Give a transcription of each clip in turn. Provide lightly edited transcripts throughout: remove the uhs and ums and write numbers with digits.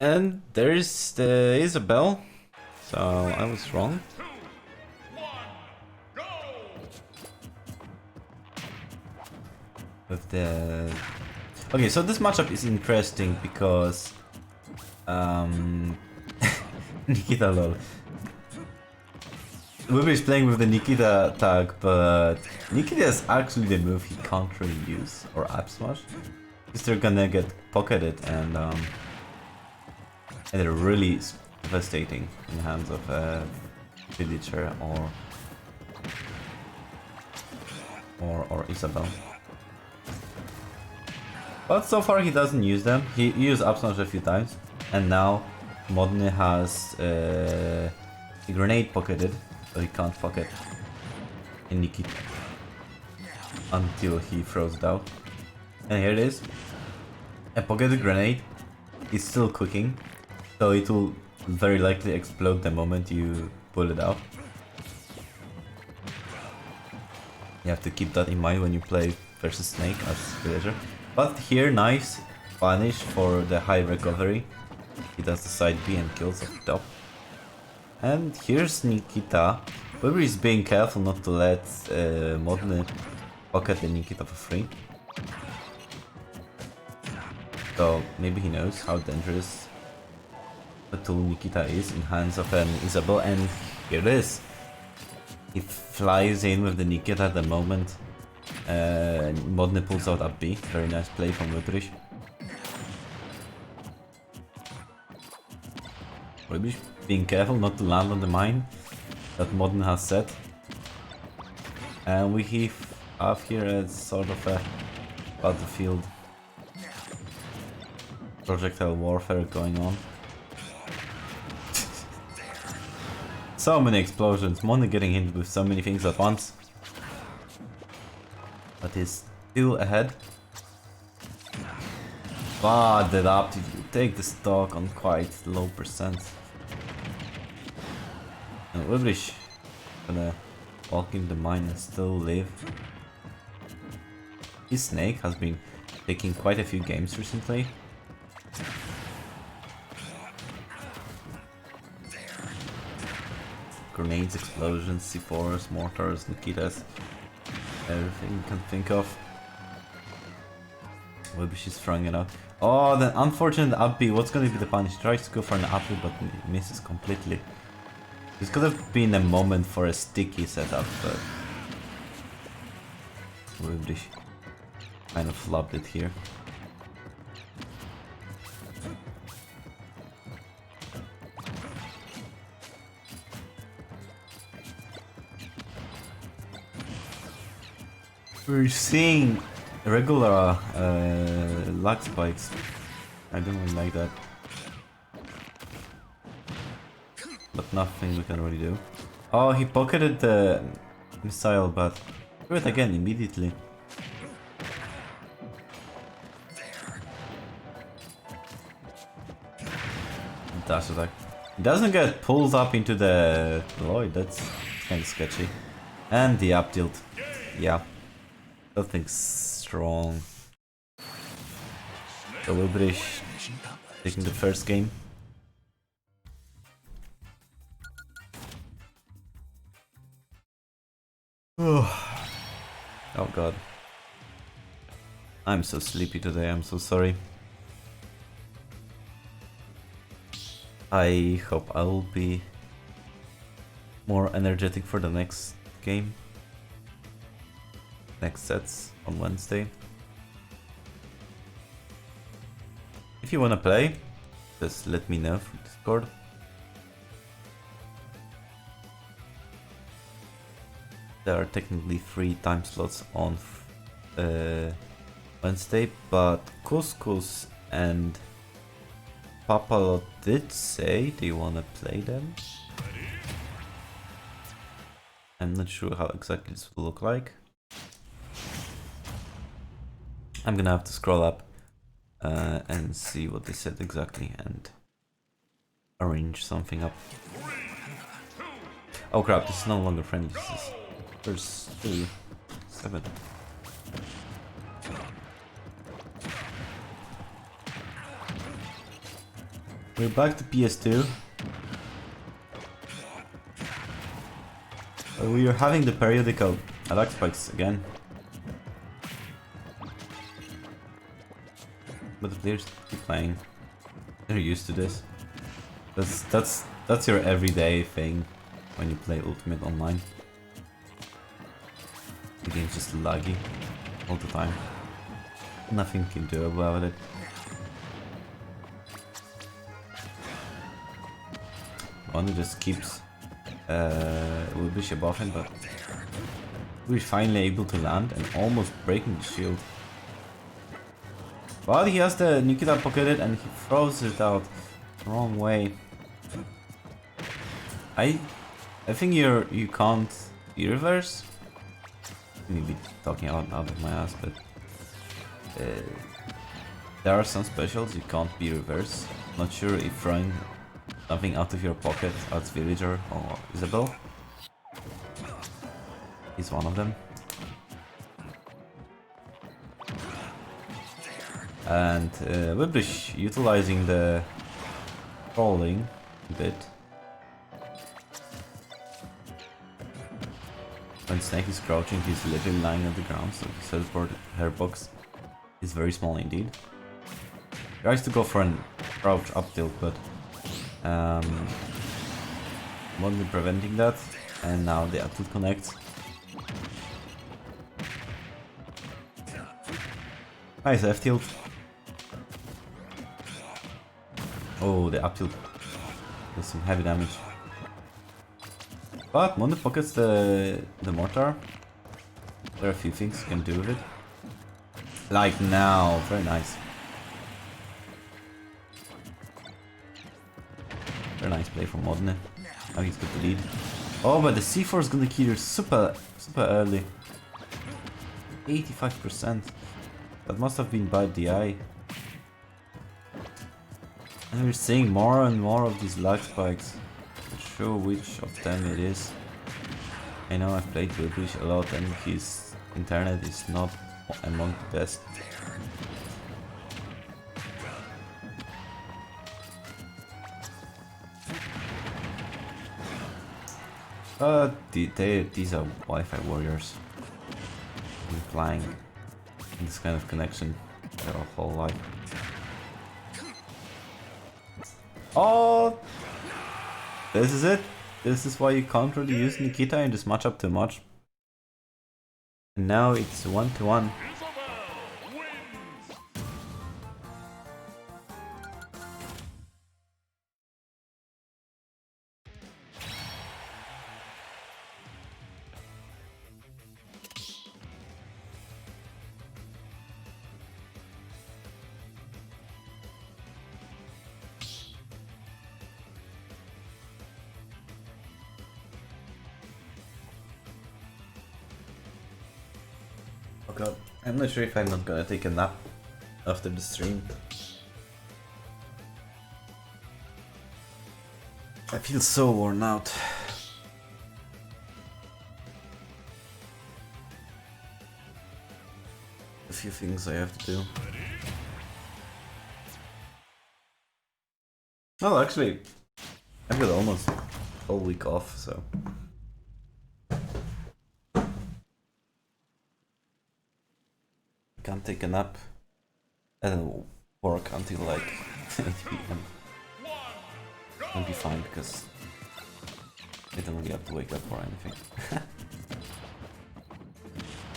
And there's the Isabel. So I was wrong. With the... Okay, so this matchup is interesting because... Nikita lol. ŁŁBRŚ is playing with the Nikita tag, but Nikita is actually the move he can't really use, or up smash. Because they're gonna get pocketed and they're really devastating in the hands of Villager or Isabel. But so far he doesn't use them. He used up smash a few times, and now MODNY has a grenade pocketed, so he can't pocket in Nikita until he throws it out. And here it is. A pocketed grenade is still cooking, so it will very likely explode the moment you pull it out. You have to keep that in mind when you play versus Snake as Villager. But here, nice punish for the high recovery. He does the side B and kills off top. And here's Nikita. ŁŁBRŚ is being careful not to let MODNY pocket the Nikita for free. So maybe he knows how dangerous the tool Nikita is in hands of an Isabel, and here it is. He flies in with the Nikita at the moment. MODNY pulls out up B. Very nice play from ŁŁBRŚ. ŁŁBRŚ being careful not to land on the mine that MODNY has set. And we have here a sort of a battlefield projectile warfare going on. So many explosions, MODNY getting hit with so many things at once. But he's still ahead. But the up to take the stock on quite low percent. And ŁŁBRŚ gonna walk in the mine and still live. His Snake has been taking quite a few games recently. Grenades, explosions, C4s, mortars, Nikitas, everything you can think of. ŁŁBRŚ is throwing it out. Oh, the unfortunate up B. What's gonna be the punish? He tries to go for an up B, but misses completely. This could have been a moment for a sticky setup, but ŁŁBRŚ kind of flopped it here. We're seeing regular lag spikes. I don't really like that. But nothing we can really do. Oh, he pocketed the missile, but do it again immediately. Dash attack. He doesn't get pulled up into the Lloyd, that's kind of sketchy. And the up tilt. Yeah. Something strong. So ŁŁBRŚ taking the first game. Oh god. I'm so sleepy today, I'm so sorry. I hope I'll be more energetic for the next game. Next sets on Wednesday. If you wanna play, just let me know through Discord. There are technically 3 time slots on Wednesday, but Couscous and Papalot did say they wanna play them. I'm not sure how exactly this will look like. I'm gonna have to scroll up and see what they said exactly and arrange something up. Oh crap, this is no longer friendly, this is first 7. We're back to PS2. We are having the periodical attack spikes again. But the players keep playing. They're used to this. That's your everyday thing when you play Ultimate Online. The game's just laggy all the time. Nothing you can do about it. One just keeps ŁŁBRŚ above him, but we're finally able to land and almost breaking the shield. But he has the Nikita pocketed and he throws it out the wrong way. I think you can't reverse. Maybe talking out of my ass, but there are some specials you can't be reverse. Not sure if throwing something out of your pocket as Villager or Isabel is one of them. And ŁŁBRŚ utilizing the crawling a bit. When Snake is crouching, he's literally lying on the ground, so the teleport hair box is very small indeed. Tries to go for a crouch up tilt, but MODNY preventing that, and now the up tilt connects. Nice F tilt. Oh, the up tilt does some heavy damage. But MODNY pockets the mortar. There are a few things you can do with it. Like now, very nice. Very nice play from MODNY. Now he's got the lead. Oh, but the C4 is gonna kill you super early. 85%. That must have been bad DI. And we're seeing more and more of these lag spikes. Not sure which of them it is. I know I've played ŁŁBRŚ a lot and his internet is not among the best. These are Wi-Fi warriors. Been flying in this kind of connection their whole life. Oh, this is it. This is why you can't really use Nikita in this matchup too much. And now it's 1-1. Oh god, I'm not sure if I'm not gonna take a nap after the stream. I feel so worn out. A few things I have to do. Well, actually, I've got almost a whole week off, so. Can't take a nap and work until like 8 PM. I'll be fine because I don't really have to wake up or anything.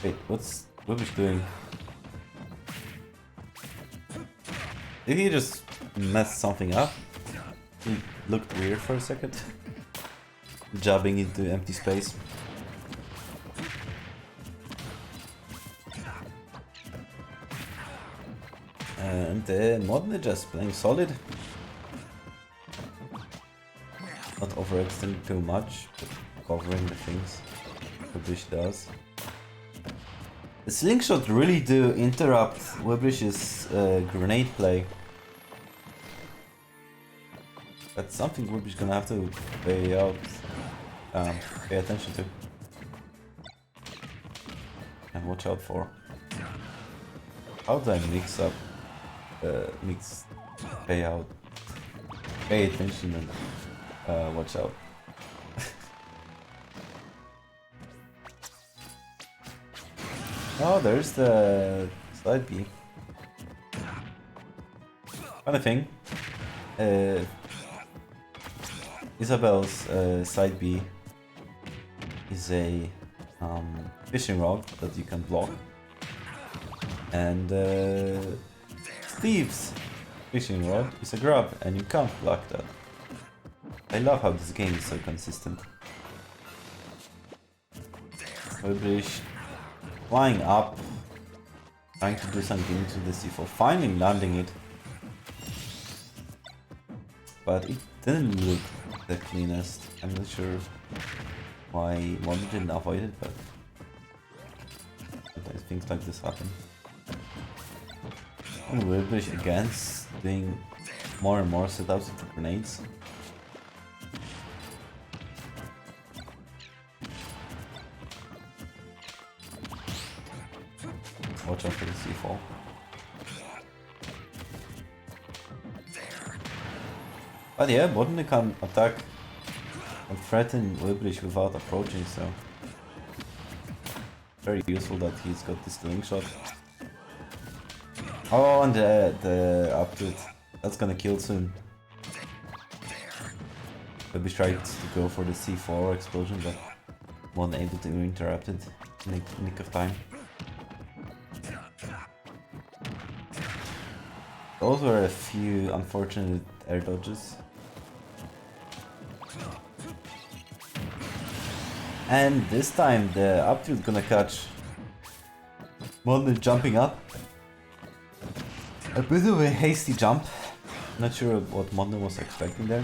Wait, what's ŁŁBRŚ doing? Did he just mess something up? He looked weird for a second. Jabbing into empty space. And MODNY just playing solid. Not overextending too much, but covering the things ŁŁBRŚ does. The slingshot really do interrupt ŁŁBRYSZ's grenade play. That's something ŁŁBRYSZ gonna have to pay attention to. And watch out for. How do I mix payout pay attention and watch out. Oh, there's the side B. Funny thing, Isabel's side B is a fishing rod that you can block, and Steve's fishing rod is a grab and you can't block that. I love how this game is so consistent. ŁŁBRŚ flying up, trying to do something to the C4, finally landing it. But it didn't look the cleanest. I'm not sure why MODNY didn't avoid it, but sometimes things like this happen. And ŁŁBRŚ again doing more and more setups with the grenades. Watch out for the C4. But yeah, MODNY can attack and threaten ŁŁBRŚ without approaching, so very useful that he's got this slingshot. Oh, and the up to it. That's gonna kill soon. ŁŁBRŚ tried to go for the C4 explosion, but wasn't able to interrupt it in the nick of time. Those were a few unfortunate air dodges. And this time the up tilt gonna catch MODNY jumping up. A bit of a hasty jump. Not sure what MODNY was expecting there.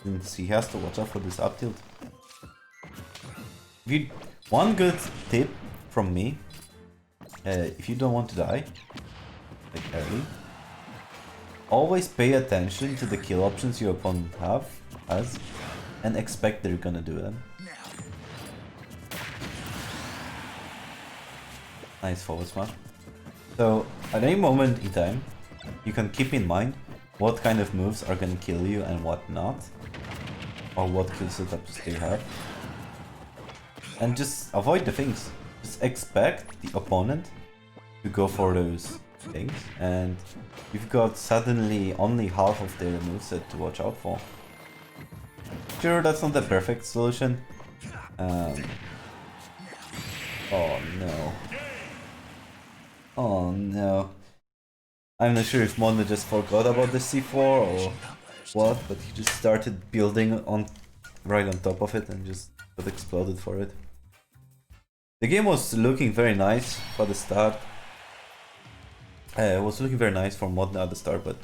Since he has to watch out for this up tilt. One good tip from me, if you don't want to die, like early, always pay attention to the kill options your opponent has, and expect they're gonna do them. Nice forward smash. So at any moment in time, you can keep in mind what kind of moves are gonna kill you and what not, or what kill setups they have, and just avoid the things. Just expect the opponent to go for those things, and you've got suddenly only half of their moveset to watch out for. Sure, that's not the perfect solution. Oh no. Oh no. I'm not sure if MODNY just forgot about the C4 or what, but he just started building on right on top of it and just got exploded for it. The game was looking very nice for the start. It was looking very nice for MODNY at the start, but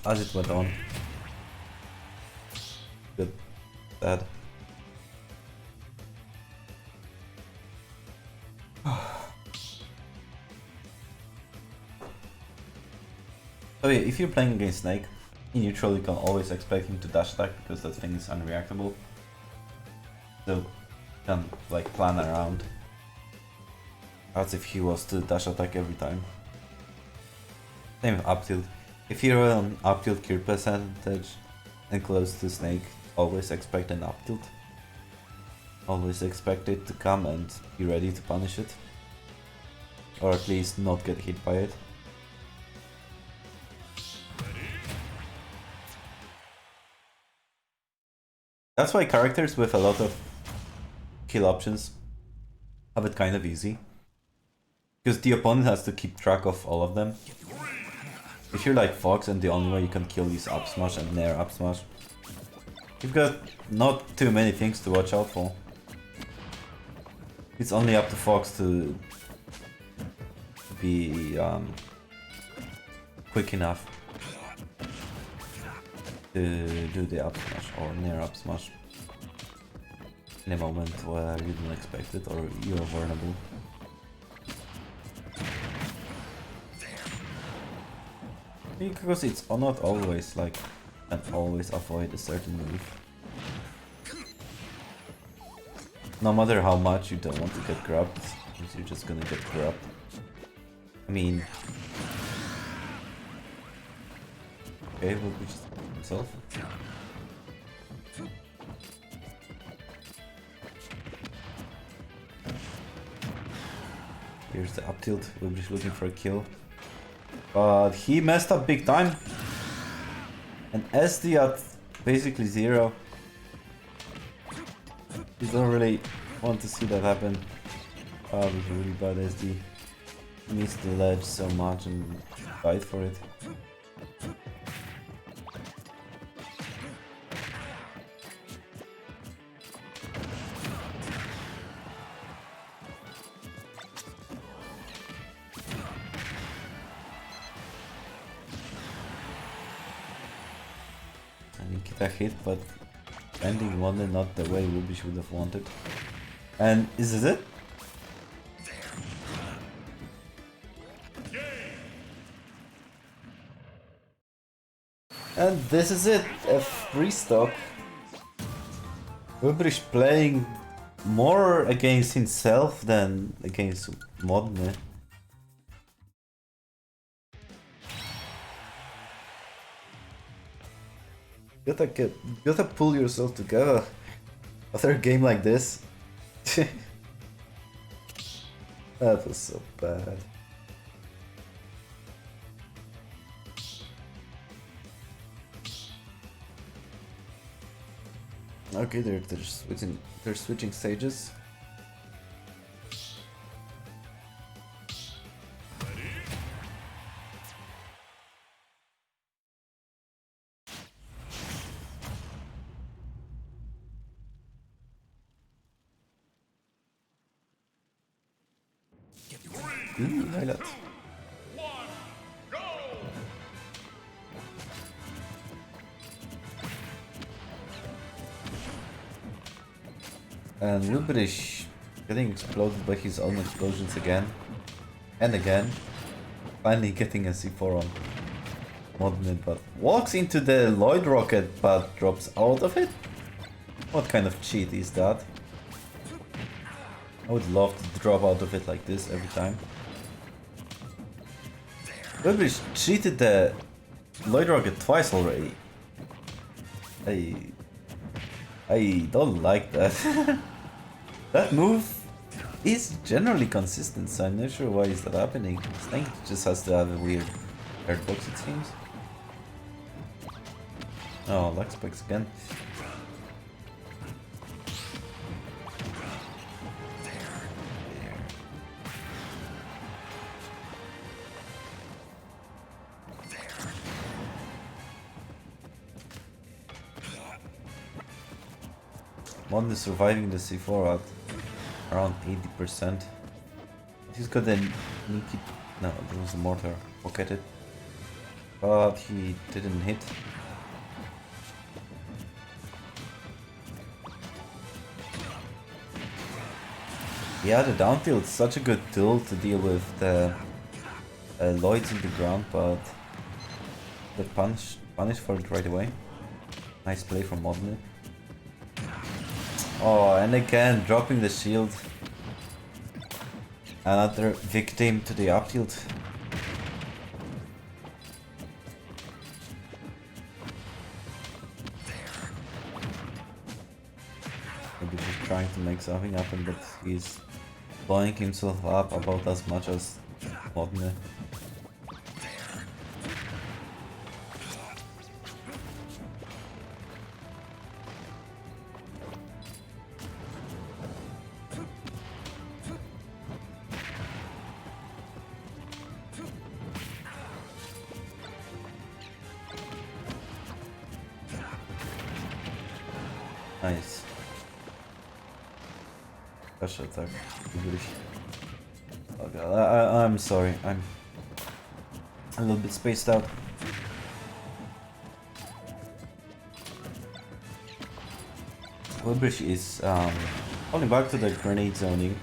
as it went on, good, bad. So yeah, if you're playing against Snake, in neutral you can always expect him to dash attack because that thing is unreactable. So you can like plan around as if he was to dash attack every time. Same with up tilt. If you're on up tilt kill percentage and close to Snake, always expect an up tilt. Always expect it to come and be ready to punish it. Or at least not get hit by it. That's why characters with a lot of kill options have it kind of easy. Because the opponent has to keep track of all of them. If you're like Fox and the only way you can kill is up smash and nair up smash, you've got not too many things to watch out for. It's only up to Fox to be quick enough to do the up smash or near up smash in a moment where you don't expect it or you're vulnerable. Because it's not always like, and always avoid a certain move. No matter how much you don't want to get grabbed, you're just gonna get grabbed. I mean, Okay, will be just himself. Here's the up tilt. We're just looking for a kill. But he messed up big time. And SD at basically 0. You don't really want to see that happen. Oh, it was really bad SD. He missed the ledge so much and died for it. Nikita hit, but ending MODNY not the way ŁŁBRŚ would have wanted. And is this it? And this is it, a free stock. ŁŁBRŚ playing more against himself than against MODNY. You gotta pull yourself together after a game like this. That was so bad. Okay, they're switching stages. Highlight. And ŁŁBRŚ getting exploded by his own explosions again and again. Finally getting a C4 on MODNY, but walks into the Lloyd rocket but drops out of it? What kind of cheat is that? I would love to drop out of it like this every time. ŁŁBRŚ cheated the Lloyd rocket twice already. I don't like that. That move is generally consistent, so I'm not sure why is that happening. Snake just has to have a weird hurt box, it seems. Oh, lag spikes again. MODNY surviving the C4 at around 80%. He's got the Nikki. No, that was the mortar. Pocketed. But he didn't hit. Yeah, the down tilt is such a good tool to deal with the Lloyds in the ground, but the punish for it right away. Nice play from MODNY. Oh, and again, dropping the shield. Another victim to the up tilt. Maybe he's trying to make something happen, but he's blowing himself up about as much as MODNY. Nice. Special attack. Oh god, I'm sorry. I'm a little bit spaced out. ŁŁBRŚ is falling back to the grenade zoning,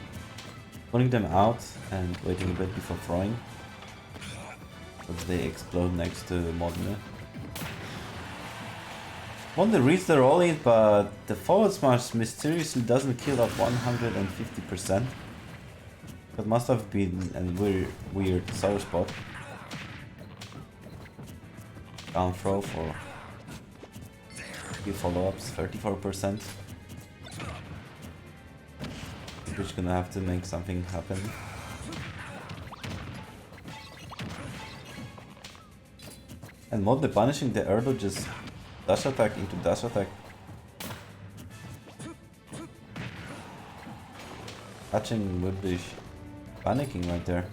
pulling them out and waiting a bit before throwing, so that they explode next to MODNY. MODNY reads the rolling, but the forward smash mysteriously doesn't kill at 150%. That must have been a weird sour spot. down throw for few follow-ups, 34%. Which gonna have to make something happen. And MODNY punishing the air dodges, dash attack into dash attack. Catching ŁŁBRŚ panicking right there.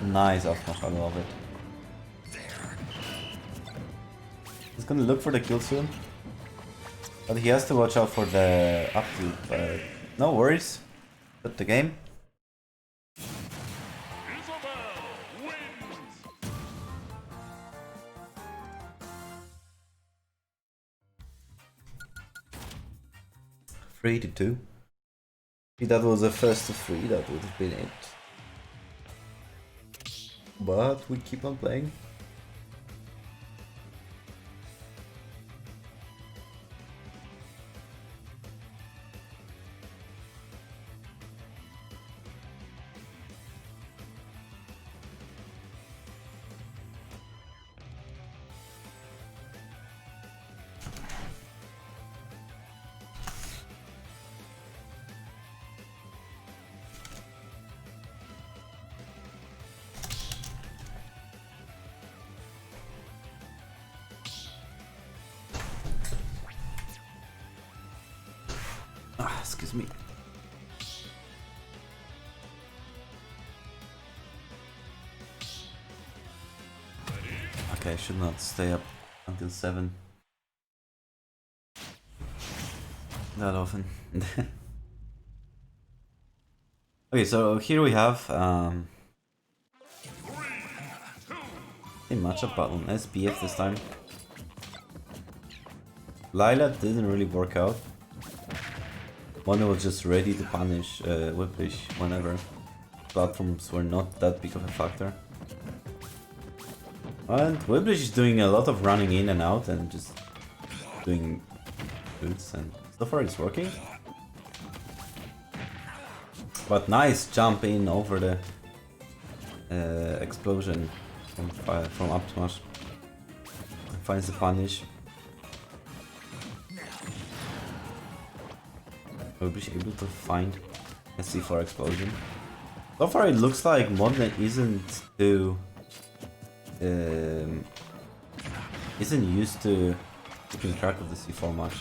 Nice up smash, I love it. He's gonna look for the kill soon. But he has to watch out for the up tilt, but no worries. Put the game. Three to 2. If that was a first to 3, that would have been it. But we keep on playing. Excuse me. Okay, I should not stay up until 7 that often. Okay, so here we have a matchup battle on SBF this time. Lila didn't really work out. MODNY was just ready to punish ŁŁBRŚ whenever. Platforms were not that big of a factor. And ŁŁBRŚ is doing a lot of running in and out and just doing boots, and so far it's working. But nice jump in over the explosion from up smash. Finds the punish. ŁŁBRŚ able to find a C4 explosion. So far it looks like MODNY isn't used to keeping track of the C4 much.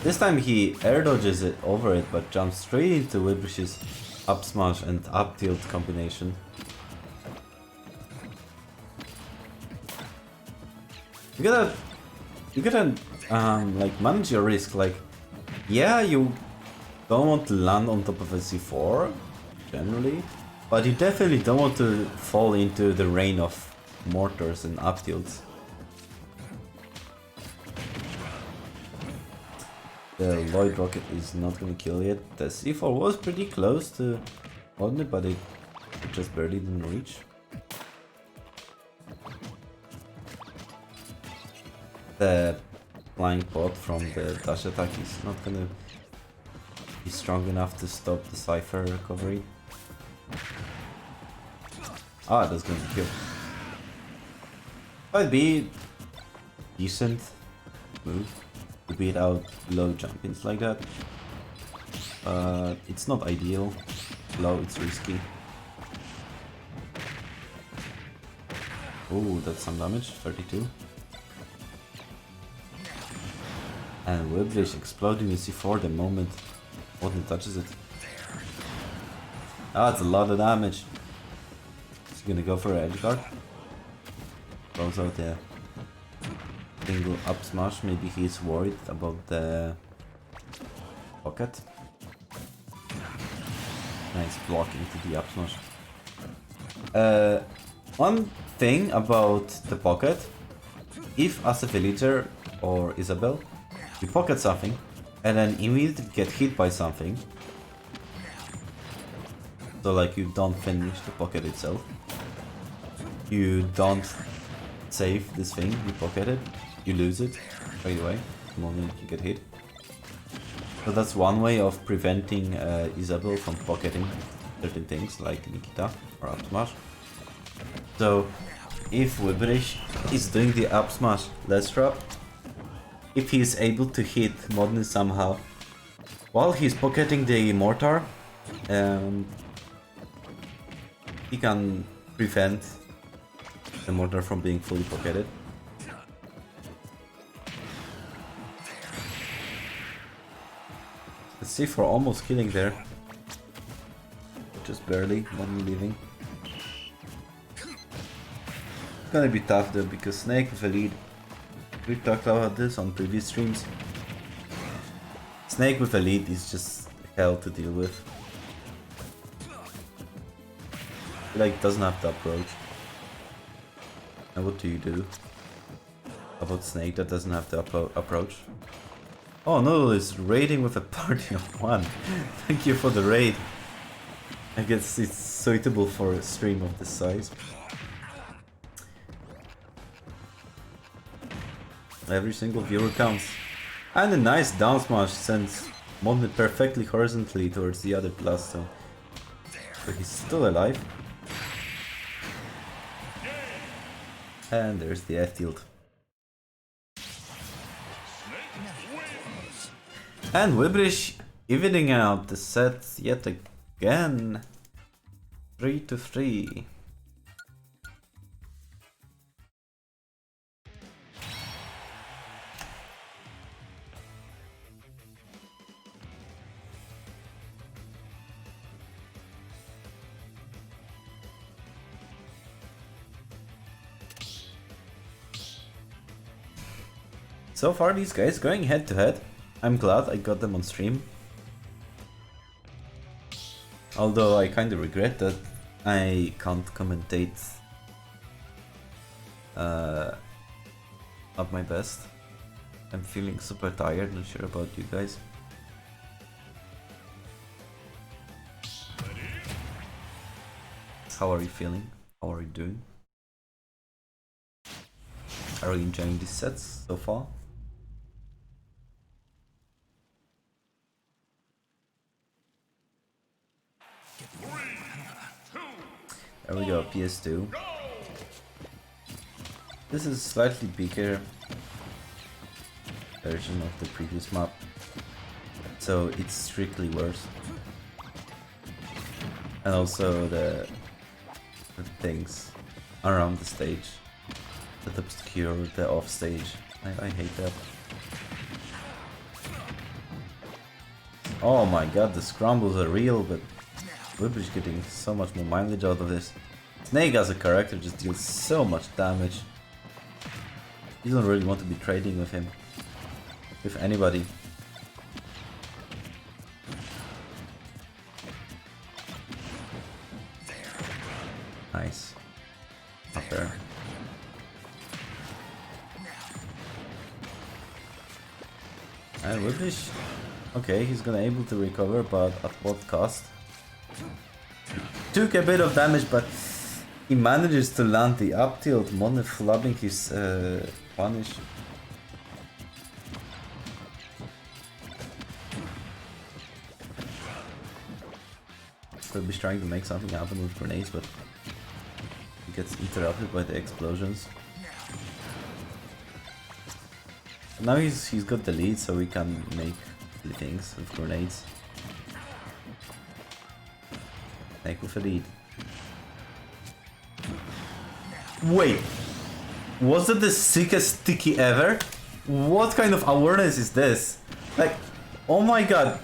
This time he air dodges it over it, but jumps straight into ŁŁBRŚ's up smash and up tilt combination. You gotta like manage your risk. Like, yeah, you don't want to land on top of a C4 generally, but you definitely don't want to fall into the rain of mortars and up tilts. The Lloyd rocket is not gonna kill it. The C4 was pretty close to MODNY, but it just barely didn't reach. The flying pot from the dash attack is not gonna be strong enough to stop the Cypher recovery. Ah, that's gonna be killed. Might be decent move to beat out low jump-ins like that. It's not ideal. Low, it's risky. Oh, that's some damage, 32. And ŁŁBRŚ exploding the C4 the moment MODNY touches it. Ah, that's a lot of damage. He's gonna go for an edge guard. Throws out the single up smash. Maybe he's worried about the pocket. Nice blocking to the up smash. One thing about the pocket, if as a villager or Isabel, you pocket something and then immediately get hit by something, so like you don't finish the pocket itself, you don't save this thing you pocketed, you lose it right away the moment you get hit. So that's one way of preventing Isabel from pocketing certain things like Nikita or up smash. So if ŁŁBRŚ is doing the up smash let's drop, if he is able to hit MODNY somehow while he's pocketing the mortar, he can prevent the mortar from being fully pocketed. Let's see for almost killing there. Just barely, MODNY leaving. It's gonna be tough though because Snake with a lead. We talked about this on previous streams. Snake with a lead is just hell to deal with. He like doesn't have the approach. And what do you do about Snake that doesn't have the approach? Oh no, it's raiding with a party of 1. Thank you for the raid. I guess it's suitable for a stream of this size. Every single viewer counts. And a nice down smash sends MODNY perfectly horizontally towards the other blast zone. So he's still alive. And there's the F tilt. And ŁŁBRŚ evening out the set yet again. 3-3. So far these guys going head to head. I'm glad I got them on stream. Although I kinda regret that I can't commentate at my best. I'm feeling super tired, not sure about you guys. How are you feeling? How are you doing? Are you enjoying these sets so far? There we go, PS2. This is a slightly bigger version of the previous map, so it's strictly worse. And also the things around the stage that obscure the off stage. I hate that. Oh my god, the scrambles are real, but ŁŁBRŚ getting so much more mileage out of this. Snake as a character just deals so much damage. You don't really want to be trading with him. With anybody. Nice. Up there. And ŁŁBRŚ, okay, he's gonna able to recover, but at what cost? Took a bit of damage, but he manages to land the up tilt. MODNY flubbing his punish. ŁŁBRŚ trying to make something happen with grenades, but he gets interrupted by the explosions. Now he's got the lead, so we can make the things with grenades. Snake with a lead. Wait, was that the sickest sticky ever? What kind of awareness is this? Like, oh my god.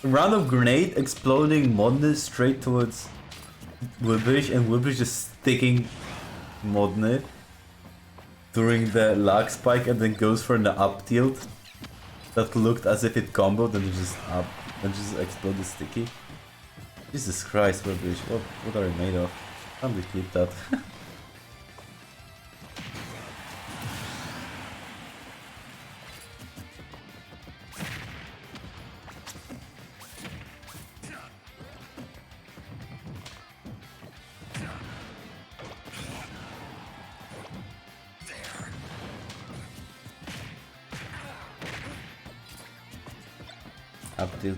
Random grenade exploding MODNY straight towards ŁŁBRŚ, and ŁŁBRŚ just sticking MODNY during the lag spike and then goes for the up tilt that looked as if it comboed and just up and just exploded sticky. Jesus Christ, ŁŁBRŚ, what are you made of? Can't we clip that?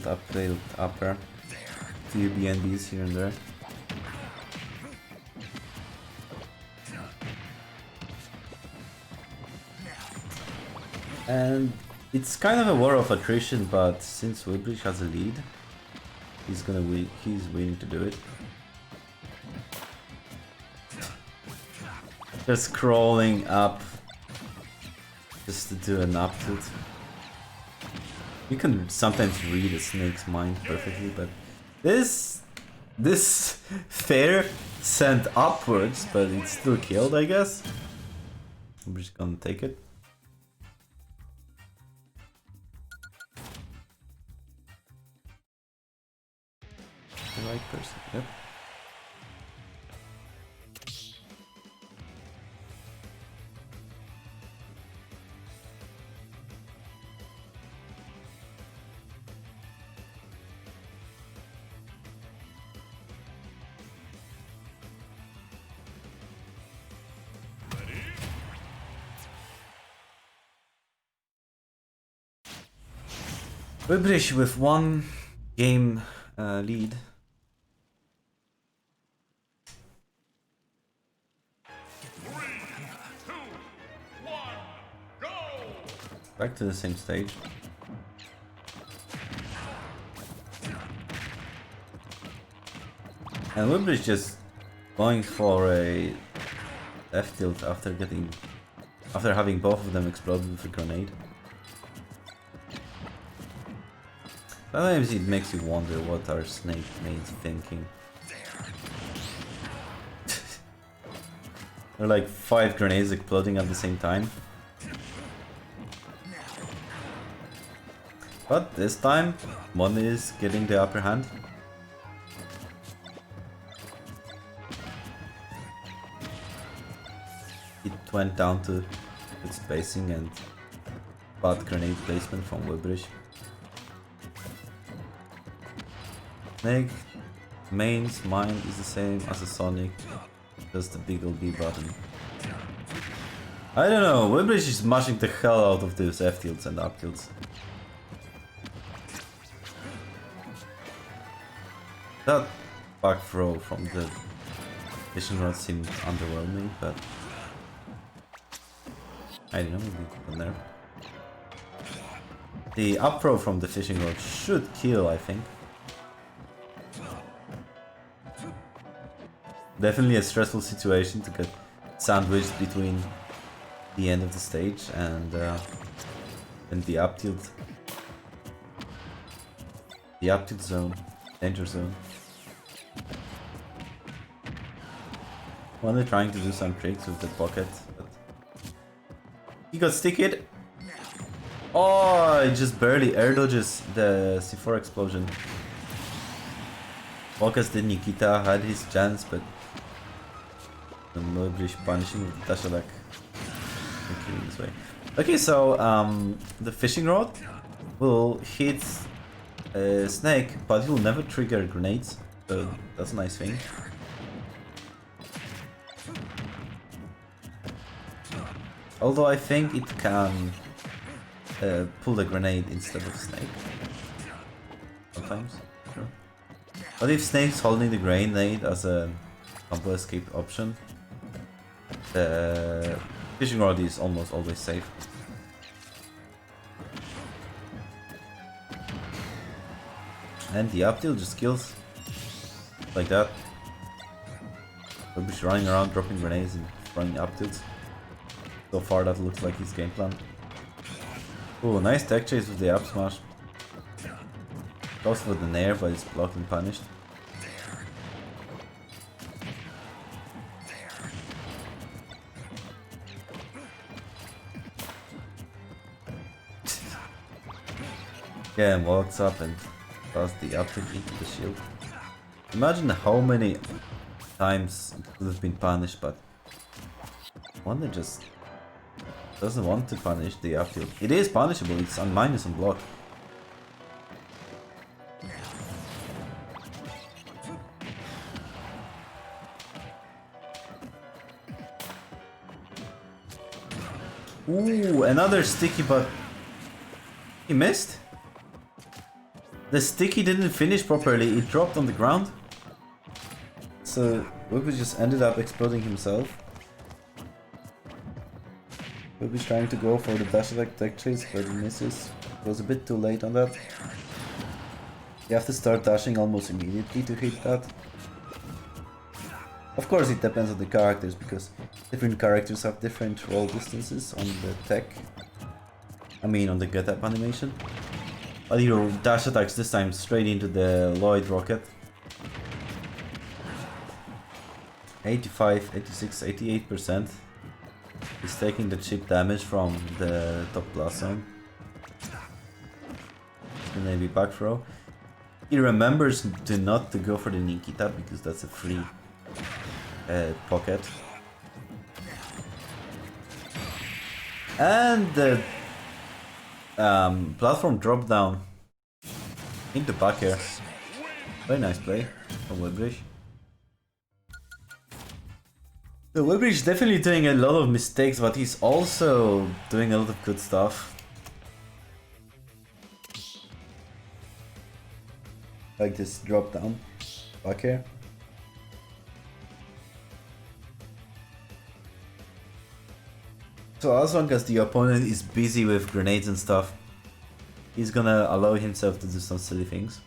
Up tilt, upper. Few BNBs here and there. And it's kind of a war of attrition, but since ŁŁBRŚ has a lead, he's willing to do it. Just crawling up just to do an up tilt. You can sometimes read a snake's mind perfectly, but this fair sent upwards, but it's still killed, I guess. I'm just gonna take it. The right person, yep. ŁŁBRŚ with 1 game lead. Back to the same stage. And ŁŁBRŚ just going for a F tilt after having both of them explode with a grenade. Sometimes it makes you wonder what our snake mates thinking. There are like 5 grenades exploding at the same time. But this time, MODNY is getting the upper hand. It went down to its spacing and bad grenade placement from ŁŁBRŚ. Snake main's mind is the same as a Sonic, just a big old B button. I don't know, ŁŁBRŚ is smashing the hell out of these F tilts and up tilts. That back throw from the fishing rod seemed underwhelming, but I don't know, maybe from there. The up throw from the fishing rod should kill, I think. Definitely a stressful situation to get sandwiched between the end of the stage and the up tilt. The up tilt zone, danger zone. They're trying to do some tricks with the pocket, but he got sticked. Oh, he just barely air dodges the C4 explosion. Focus did Nikita, had his chance, but ŁŁBRŚ punishing with the Tashalak and killing this way. Okay, so the fishing rod will hit Snake, but he will never trigger grenades, so that's a nice thing. Although I think it can pull the grenade instead of Snake. Sometimes, sure. But if Snake's holding the grenade as a combo escape option, the fishing rod is almost always safe. And the up tilt just kills. Like that. ŁŁBRŚ running around, dropping grenades and running up tilts. So far that looks like his game plan. Ooh, nice tech chase with the up smash. Goes for the nair, but it's blocked and punished. Yeah, and walks up and throws the up tilt into the shield. Imagine how many times it could have been punished, but MODNY just doesn't want to punish the up tilt. It is punishable, it's on minus on block. Ooh, another sticky, but he missed. The sticky didn't finish properly, it dropped on the ground. So ŁŁBRŚ just ended up exploding himself. ŁŁBRŚ trying to go for the dash attack tech chase, but it misses. It was a bit too late on that. You have to start dashing almost immediately to hit that. Of course it depends on the characters, because different characters have different roll distances on the tech. I mean on the get up animation. But your dash attacks this time straight into the Lloyd rocket. 85, 86, 88%. He's taking the chip damage from the top blast zone. And maybe back throw. He remembers to not to go for the Nikita because that's a free pocket. And the platform drop down into back air. Very nice play from ŁŁBRŚ. The ŁŁBRŚ is definitely doing a lot of mistakes, but he's also doing a lot of good stuff. Like this drop down back here. So as long as the opponent is busy with grenades and stuff, he's gonna allow himself to do some silly things.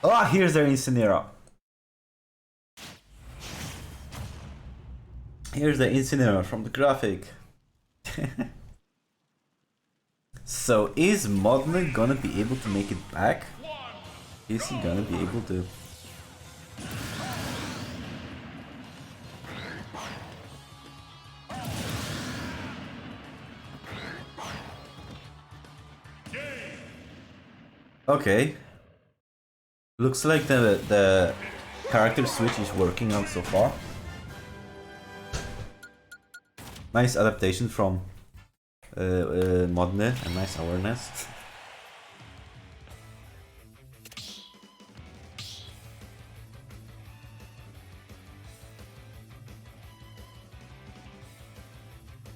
Ah, here's their Incineroar. Here's the Incineroar from the graphic. So is MODNY gonna be able to make it back? Is he gonna be able to? Okay. Looks like the character switch is working out so far. Nice adaptation from MODNY and nice awareness.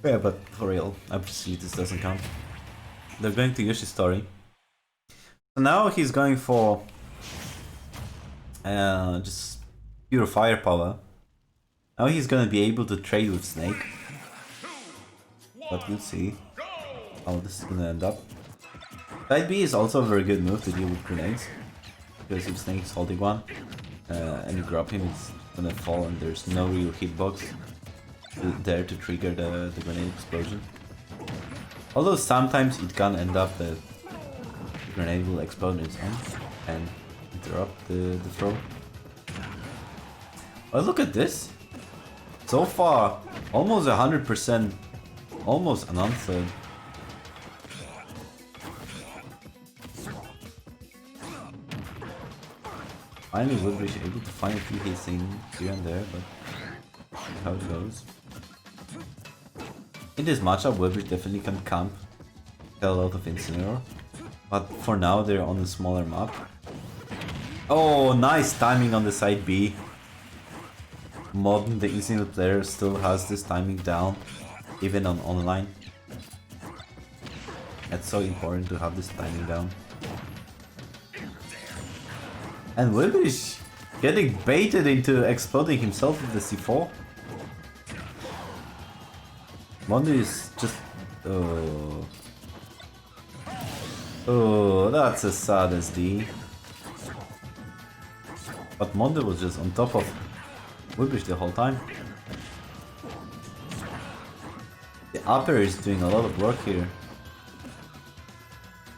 Yeah, but for real, obviously this doesn't count. They're going to use his story. So now he's going for just pure firepower. Now he's gonna be able to trade with Snake. But we'll see how this is gonna end up. Side B is also a very good move to deal with grenades. Because if Snake is holding one and you grab him, it's gonna fall and there's no real hitbox there to trigger the grenade explosion. Although sometimes it can end up that the grenade will explode in its own and interrupt the throw. But look at this! So far, almost 100%, almost unanswered. Finally, ŁŁBRŚ able to find a few hits in here and there, but how it goes. In this matchup, ŁŁBRŚ definitely can camp, kill a lot of Incineroar, but for now they're on a smaller map. Oh, nice timing on the side B. MODNY, the Incineroar player, still has this timing down, even on online. It's so important to have this timing down. And ŁŁBRŚ getting baited into exploding himself with the C4. MODNY is just... Oh... Oh, that's a sad SD. But MODNY was just on top of ŁŁBRŚ the whole time. The upper is doing a lot of work here.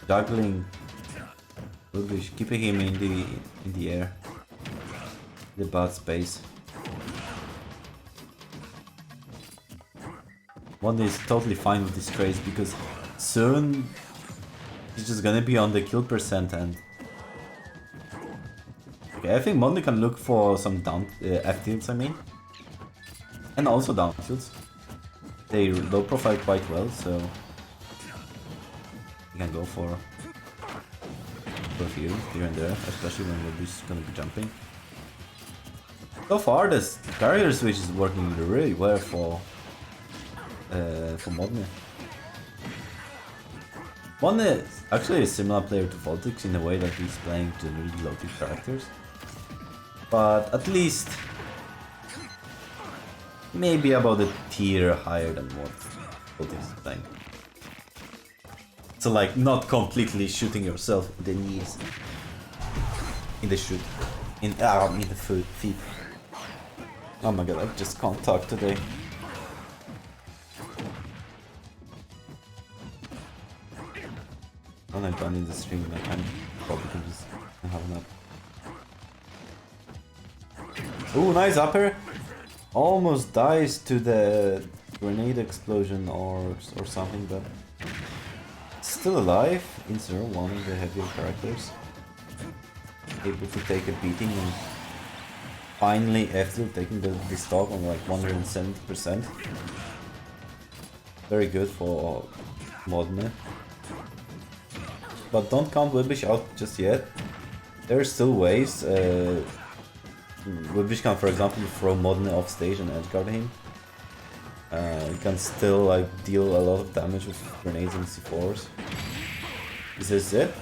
Juggling ŁŁBRŚ, keeping him in the air. The bad space. MODNY is totally fine with this craze because soon he's just gonna be on the kill percent and okay, I think MODNY can look for some down F tilts, I mean, and also down tilts. They low profile quite well, so you can go for a few here and there, especially when ŁŁBRŚ is gonna be jumping. So far, this carrier switch is working really well for MODNY. One is actually a similar player to Voltix in a way that he's playing generally low-tier characters. But at least maybe about a tier higher than what Voltix is playing. So like not completely shooting yourself in the knees. In the shoot. In the feet. Oh my god, I just can't talk today. When I'm done in the stream, like I'm probably can just have an up. Ooh, nice upper! Almost dies to the grenade explosion or something, but still alive in 0-1 of the heavier characters. Able to take a beating and finally after taking the stock on like 170%. Very good for MODNY. But don't count ŁŁBRŚ out just yet. There are still ways. ŁŁBRŚ can, for example, throw MODNY off stage and edgeguard him. You can still like deal a lot of damage with grenades and C4s. Is this it?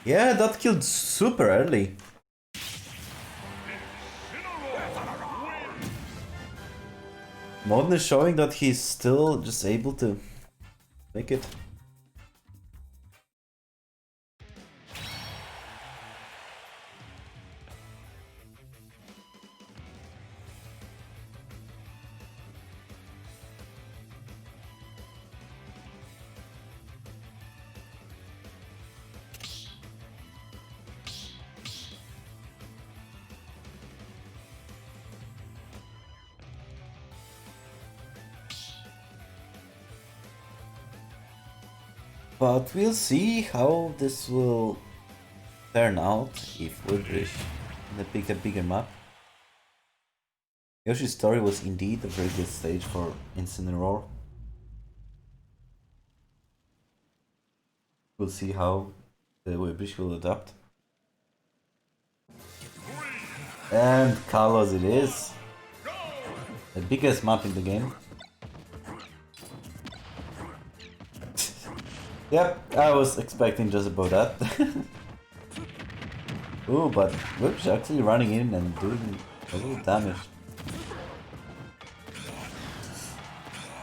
Yeah, that killed super early. MODNY showing that he's still just able to make it. But we'll see how this will turn out if ŁŁBRŚ picked a bigger map. Yoshi's story was indeed a very good stage for Incineroar. We'll see how the ŁŁBRŚ will adapt. And Kalos it is. The biggest map in the game. Yep, I was expecting just about that. Ooh, but ŁŁBRŚ actually running in and doing a little damage.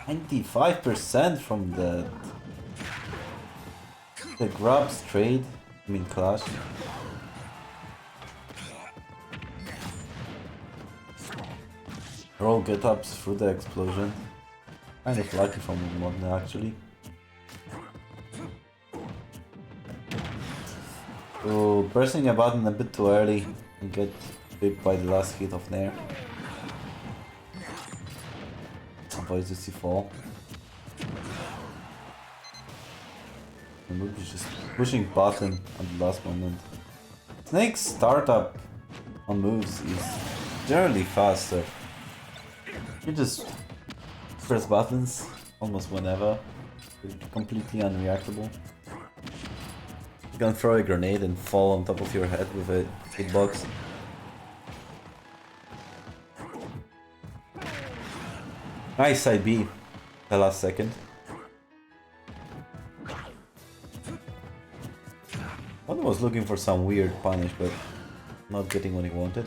95% from the grabs trade, clash. Roll get-ups through the explosion. Kind of lucky from MODNY actually. Ooh, pressing a button a bit too early and get bit by the last hit of Nair. Avoids the C4. And ŁŁBRŚ just pushing button at the last moment. Snake's startup on moves is generally faster. You just press buttons almost whenever. It's completely unreactable. You can throw a grenade and fall on top of your head with a hitbox. Nice side B, the last second. One was looking for some weird punish, but not getting what he wanted.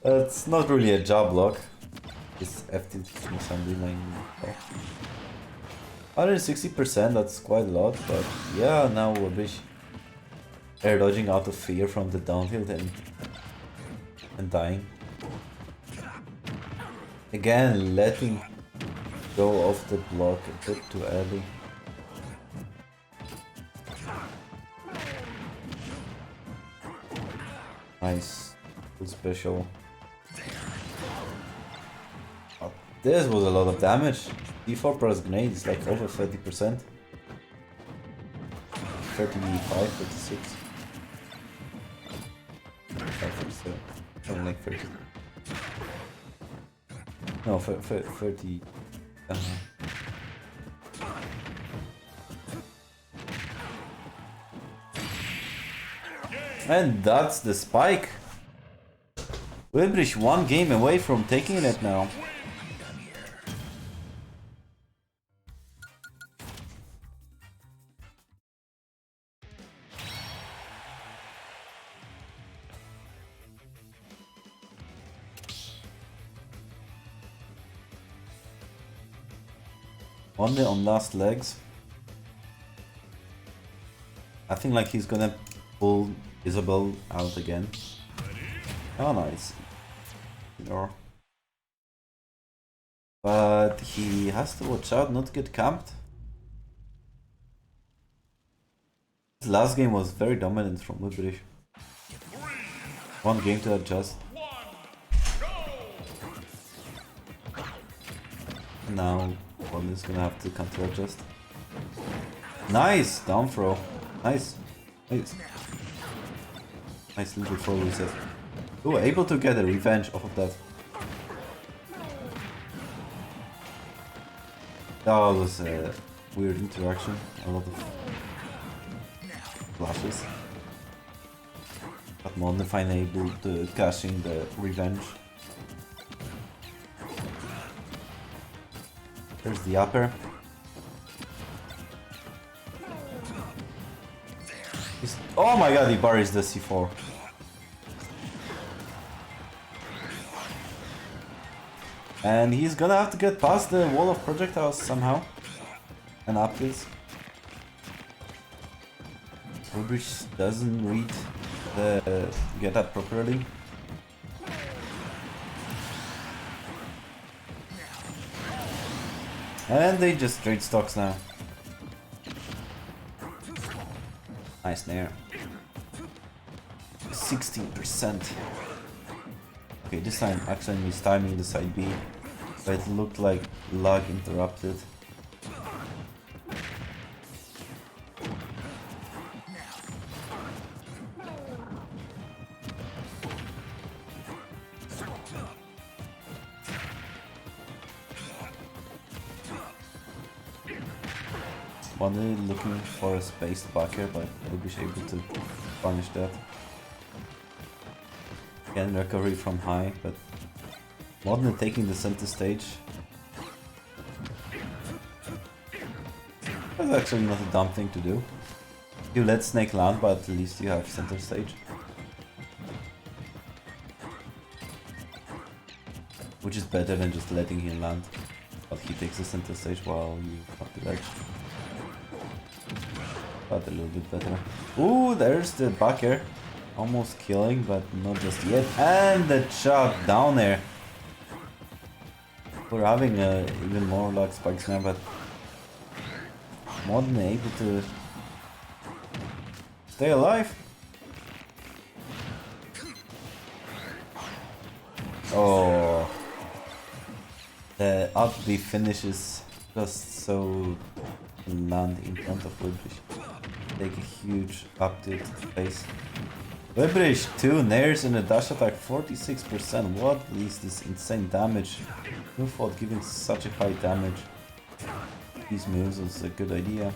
It's not really a job block. It's FT7 something. 160%, that's quite a lot, but yeah, now ŁŁBRŚ air dodging out of fear from the downfield and dying. Again, letting go of the block a bit too early. Nice, good special. Oh, this was a lot of damage. D4 plus grenade is like over 30%. 35, 36. 37. Something like 30. No, 30. And that's the spike. ŁŁBRŚ one game away from taking it now. Only on last legs. I think like he's gonna pull Isabel out again. Oh nice. No. But he has to watch out not to get camped. His last game was very dominant from ŁŁBRŚ. One game to adjust. Now one is gonna have to counter adjust. Nice! Down throw. Nice. Nice. Nice little throw reset. Oh, able to get a revenge off of that. That was a weird interaction. A lot of flashes. But MODNY finally able to cash in the revenge. There's the upper. Oh my god, he buries the C4. And he's gonna have to get past the wall of projectiles somehow. And up this. ŁŁBRŚ doesn't read the get up properly. And they just trade stocks now. Nice nair. 16%. Okay, this time actually mistiming the side B, but it looked like lag interrupted. MODNY looking for a spaced backer, but ŁŁBRŚ able to punish that. Again, recovery from high, but MODNY taking the center stage. That's actually not a dumb thing to do. You let Snake land, but at least you have center stage. Which is better than just letting him land. But he takes the center stage while you have the ledge. But a little bit better. Ooh, there's the backer. Almost killing, but not just yet. And the shot down there. We're having even more luck spikes now, but MODNY able to stay alive. Oh, the up B finishes just so land in front of ŁŁBRŚ. Take a huge up tilt face. ŁŁBRŚ 2 nairs in a dash attack, 46%. What is this insane damage? Who thought giving such a high damage these moves was a good idea?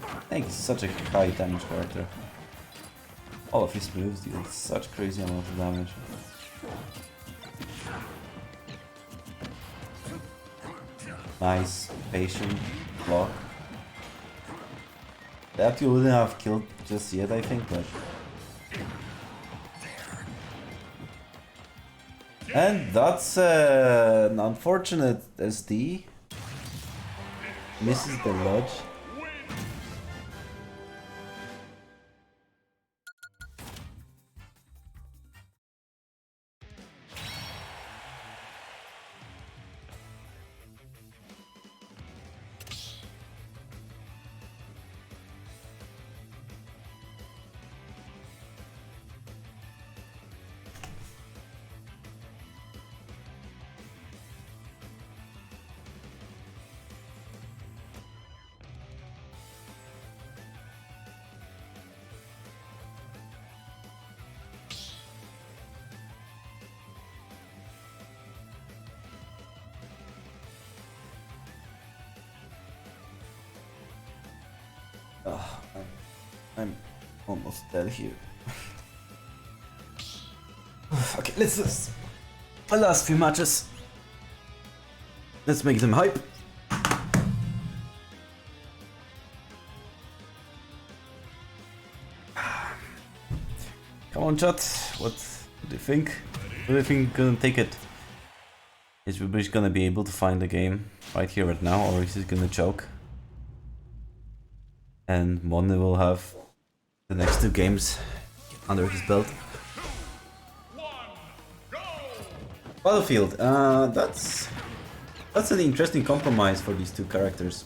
I think he's such a high damage character. All of his moves deal such crazy amount of damage. Nice, patient block. That you wouldn't have killed just yet, I think, but... And that's an unfortunate SD. Misses the lodge. I'm almost dead here. Okay, let's just the last few matches. Let's make them hype. Come on, chat. What do you think? What do you think gonna take it? Is ŁŁBRŚ gonna be able to find the game right here, right now, or is he gonna choke? And MODNY will have the next 2 games under his belt. Battlefield. That's an interesting compromise for these 2 characters.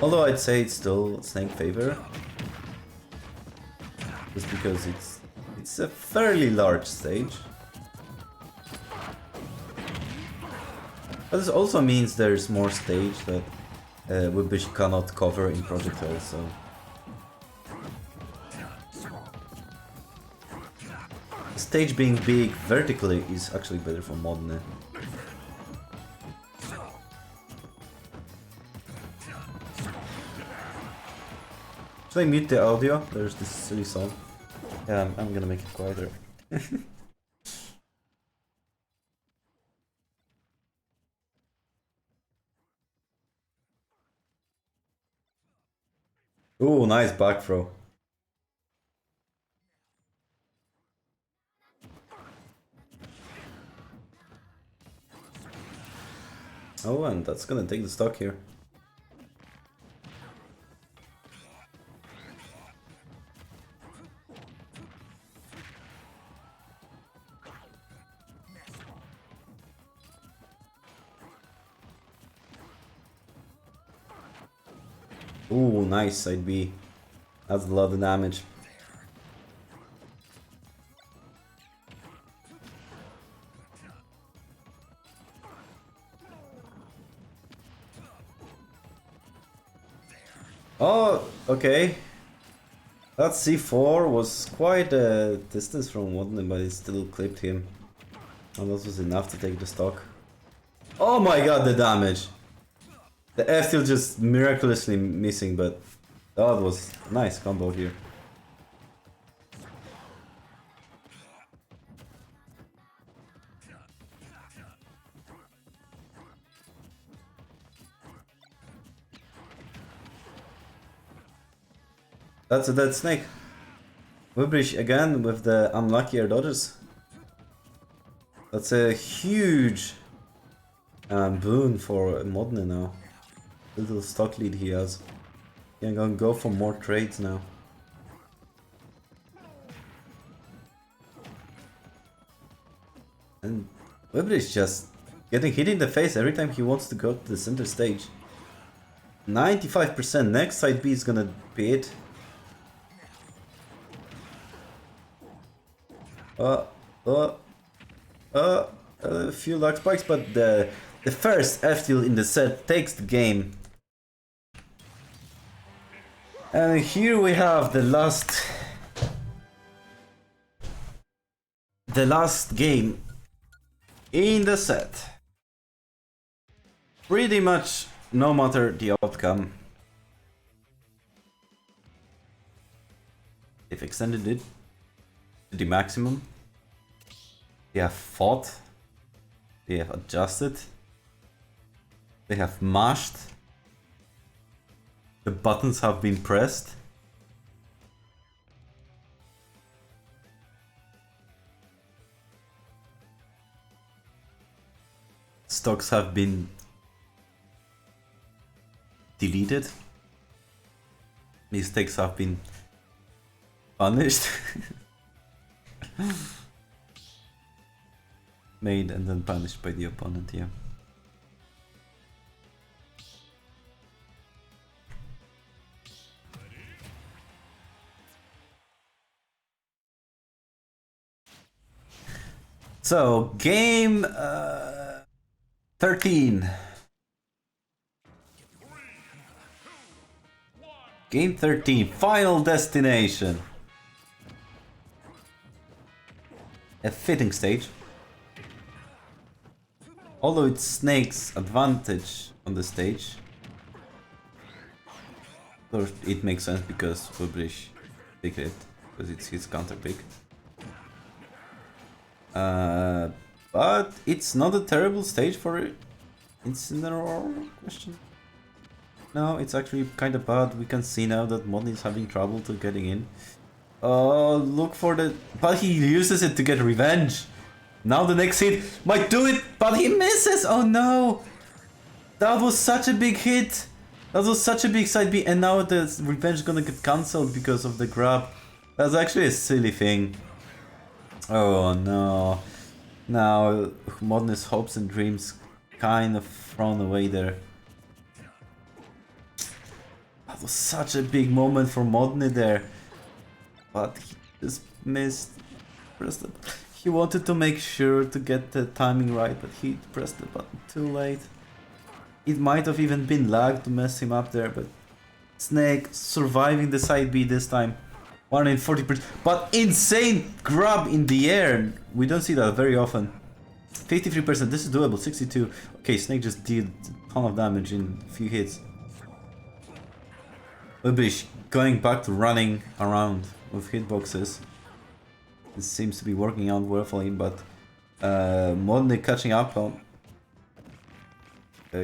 Although I'd say it's still Snake favor, just because it's a fairly large stage. But this also means there's more stage that ŁŁBRŚ cannot cover in projectile, so. The stage being big vertically is actually better for MODNY. Should I mute the audio? There's this silly song. Yeah, I'm gonna make it quieter. Ooh, nice back throw. Oh, and that's gonna take the stock here. Ooh, nice side B. That's a lot of damage. Oh, okay. That C4 was quite a distance from MODNY, but it still clipped him. And that was enough to take the stock. Oh my god, the damage! The F still just miraculously missing, but that was a nice combo here. That's a dead snake. ŁŁBRŚ again with the unluckier dodges. That's a huge boon for MODNY now. Little stock lead he has. He can go for more trades now. And ŁŁBRŚ just getting hit in the face every time he wants to go to the center stage. 95%. Next side B is gonna be it. A few luck spikes, but the first F-Tilt in the set takes the game. And here we have the last game in the set. Pretty much no matter the outcome. They've extended it to the maximum. They have fought. They have adjusted. They have mashed. The buttons have been pressed. Stocks have been deleted. Mistakes have been punished. Made and then punished by the opponent, yeah. So, game 13. Game 13, final destination. A fitting stage. Although it's Snake's advantage on the stage. So it makes sense because ŁŁBRŚ picked it, because it's his counter pick. But it's not a terrible stage for it. Incineroar question? No, it's actually kind of bad. We can see now that MODNY is having trouble to getting in. Look for the... But he uses it to get revenge. Now the next hit might do it, but he misses! Oh no! That was such a big hit! That was such a big side B, and now the revenge is gonna get cancelled because of the grab. That's actually a silly thing. Oh no. Now MODNY's hopes and dreams kind of thrown away there. That was such a big moment for MODNY there. But he just missed. He wanted to make sure to get the timing right, but he pressed the button too late. It might have even been lag to mess him up there, but Snake surviving the side B this time. 140%, but insane grab in the air. We don't see that very often. 53%, this is doable. 62. Okay, Snake just did a ton of damage in a few hits. ŁŁBRŚ going back to running around with hitboxes. This seems to be working out well for him, but MODNY catching up on,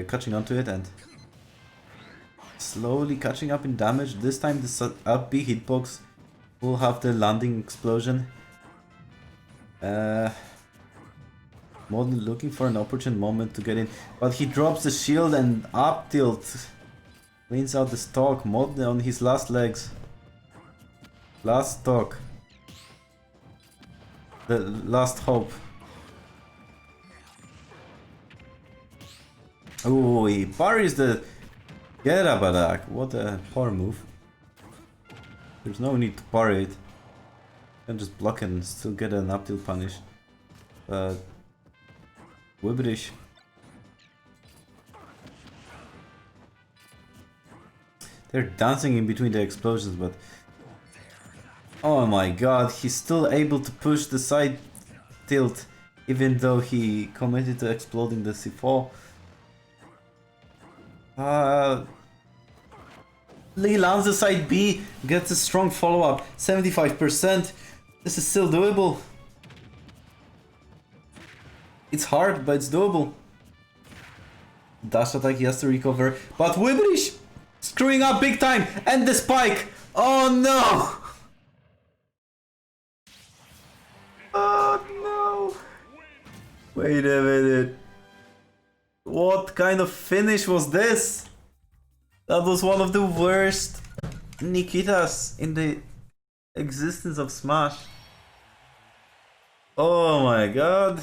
catching onto it and slowly catching up in damage. This time the up B hitbox will have the landing explosion. MODNY looking for an opportune moment to get in, but he drops the shield and up tilt cleans out the stock. MODNY on his last legs. Last stock. The last hope. Oh, he parries the Gerabadak. What a poor move. There's no need to parry it. You can just block it and still get an up tilt punish. But ŁŁBRŚ. They're dancing in between the explosions, but oh my god, he's still able to push the side tilt even though he committed to exploding the C4. Lee lands the side B, gets a strong follow-up, 75%. This is still doable. It's hard, but it's doable. Dash attack, he has to recover, but ŁŁBRŚ screwing up big time, and the spike! Oh no! Oh no! Wait a minute. What kind of finish was this? That was one of the worst Nikitas in the existence of Smash. Oh my god.